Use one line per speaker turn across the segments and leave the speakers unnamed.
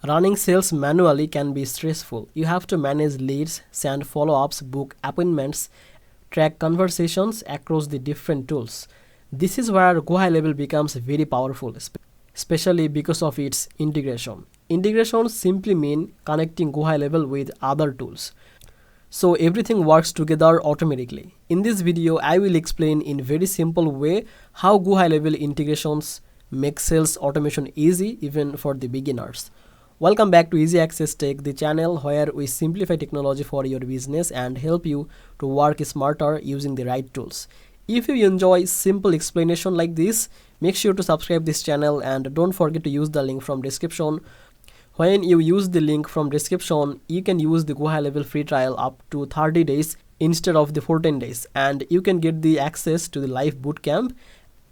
Running sales manually can be stressful. You have to manage leads, send follow-ups, book appointments, track conversations across the different tools. This is where GoHighLevel becomes very powerful, especially because of its integration. Integrations simply mean connecting GoHighLevel with other tools, so everything works together automatically. In this video, I will explain in very simple way how GoHighLevel integrations make sales automation easy even for the beginners. Welcome back to Easy Access Tech, the channel where we simplify technology for your business and help you to work smarter using the right tools. If you enjoy simple explanation like this, make sure to subscribe this channel and don't forget to use the link from description. When you use the link from description, you can use the GoHighLevel free trial up to 30 days instead of the 14 days, and you can get the access to the live bootcamp,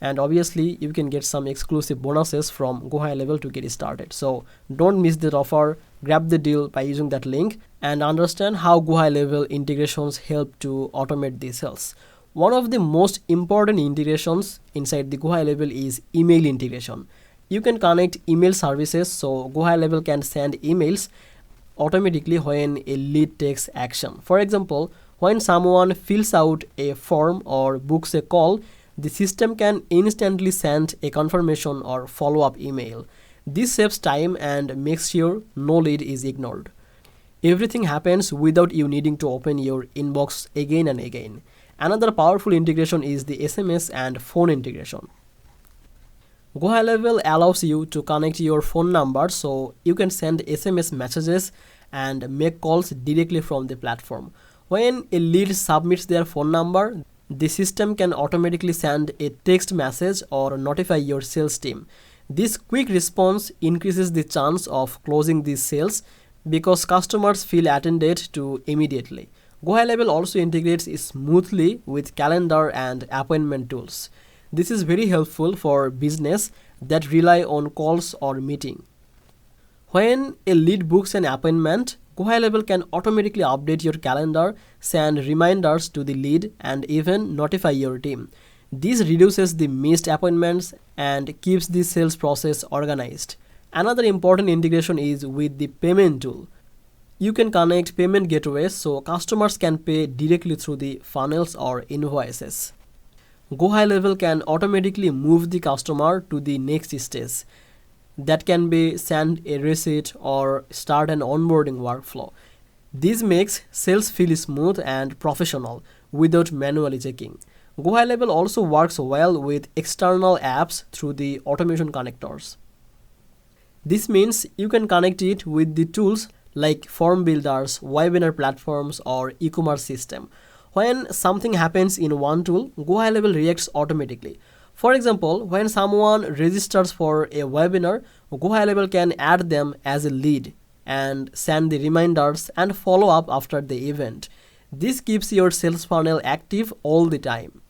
and obviously you can get some exclusive bonuses from GoHighLevel to get started. So don't miss that offer. Grab the deal by using that link and understand how GoHighLevel integrations help to automate the sales. One of the most important integrations inside the GoHighLevel is email integration. You can connect email services, so GoHighLevel can send emails automatically when a lead takes action. For example, when someone fills out a form or books a call, the system can instantly send a confirmation or follow-up email. This saves time and makes sure no lead is ignored. Everything happens without you needing to open your inbox again and again. Another powerful integration is the SMS and phone integration. GoHighLevel allows you to connect your phone number so you can send SMS messages and make calls directly from the platform. When a lead submits their phone number, the system can automatically send a text message or notify your sales team. This quick response increases the chance of closing these sales because customers feel attended to immediately. GoHighLevel also integrates smoothly with calendar and appointment tools. This is very helpful for business that rely on calls or meeting. When a lead books an appointment, GoHighLevel can automatically update your calendar, send reminders to the lead, and even notify your team. This reduces the missed appointments and keeps the sales process organized. Another important integration is with the payment tool. You can connect payment gateways so customers can pay directly through the funnels or invoices. GoHighLevel can automatically move the customer to the next stage. That can be send a receipt or start an onboarding workflow. This makes sales feel smooth and professional without manually checking. GoHighLevel also works well with external apps through the automation connectors. This means you can connect it with the tools like form builders, webinar platforms, or e-commerce system. When something happens in one tool, GoHighLevel reacts automatically. For example, when someone registers for a webinar, GoHighLevel can add them as a lead and send the reminders and follow up after the event. This keeps your sales funnel active all the time.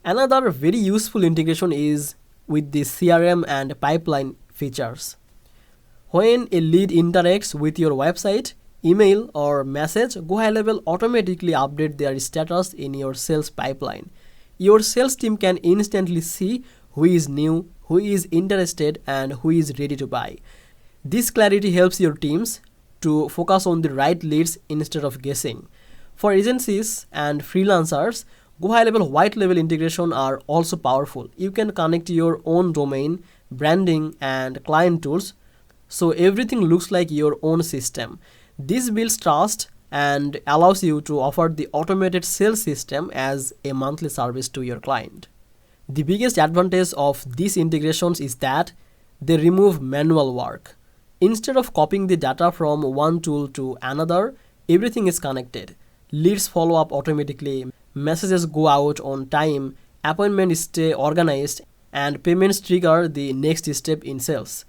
Another very useful integration is with the CRM and pipeline features. When a lead interacts with your website, email, or message, GoHighLevel automatically update their status in your sales pipeline. Your sales team can instantly see who is new, who is interested, and who is ready to buy. This clarity helps your teams to focus on the right leads instead of guessing. For agencies and freelancers, GoHighLevel white label integration are also powerful. You can connect your own domain, branding, and client tools so everything looks like your own system. This builds trust and allows you to offer the automated sales system as a monthly service to your client. The biggest advantage of these integrations is that they remove manual work. Instead of copying the data from one tool to another, everything is connected. Leads follow up automatically, messages go out on time, appointments stay organized, and payments trigger the next step in sales.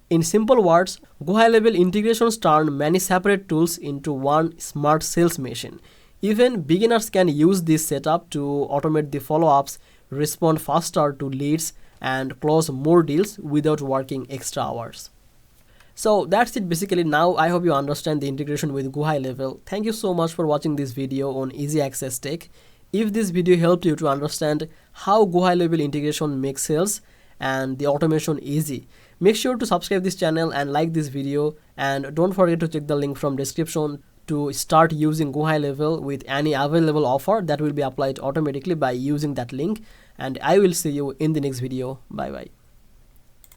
In simple words, GoHighLevel integrations turn many separate tools into one smart sales machine. Even beginners can use this setup to automate the follow-ups, respond faster to leads, and close more deals without working extra hours. So that's it basically. Now I hope you understand the integration with GoHighLevel. Thank you so much for watching this video on Easy Access Tech. If this video helped you to understand how GoHighLevel integration makes sales and the automation easy, Make sure to subscribe this channel and like this video, and don't forget to check the link from description to start using GoHighLevel with any available offer that will be applied automatically by using that link. And I will see you in the next video. Bye bye.